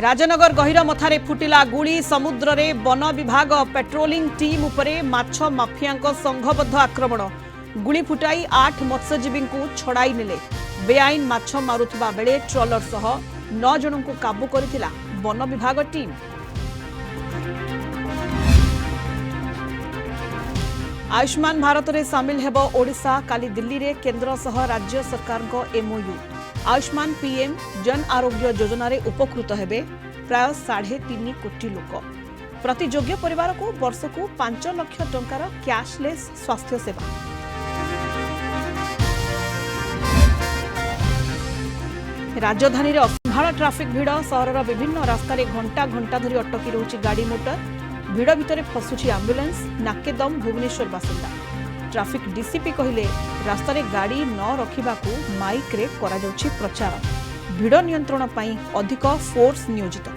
राजनगर गहिर मथारे फुटिला गुली समुद्र रे वन विभाग पेट्रोलिंग टीम उपरे माछ माफिया संघबद्ध आक्रमण गुली फुटाई 8 मत्स्यजीवी को छड़ाई नेले बेआईन माछ मारुथिबा बेले ट्रॉलर सह 9 जन को काबू करथिला वन विभाग टीम। आयुष्मान भारत रे सामिल हेबो ओडिशा काली दिल्ली रे केंद्र सह राज्य सरकार को एमओयू आयुष्मान पीएम जन आरोग्य योजना रे उपकृत हेबे प्राय 3.5 कोटी लोक प्रति योग्य परिवार को वर्ष को 5 लाख टंकार कैशलेस स्वास्थ्य सेवा। राजधानी रे असंभाळ ट्राफिक भिड़ सहरर विभिन्न रास्ता रे घंटा घंटा धरी अटकी रहुछि गाड़ी मोटर भिड़ भितर फसुछि एम्बुलेंस नाकेदम भुवनेश्वर बासिंदा। ट्राफिक डीसीपी कहिले रास्ता रे गाड़ी न रखिबाकू माइक रे करा जाउछि प्रचार भिड़ नियंत्रण पई अधिक फोर्स नियोजित।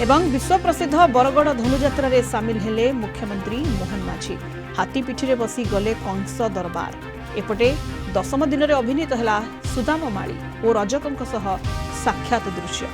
एवं विश्व प्रसिद्ध बरगड़ धनुଯାत्रा रे सामिल हेले मुख्यमंत्री मोहन माझी हाथी पिठी रे बसी गले कंस दरबार। एपटे 10म दिन रे अभिनीत हला सुदाम माळी और रजकंक सह साक्षात दृश्य।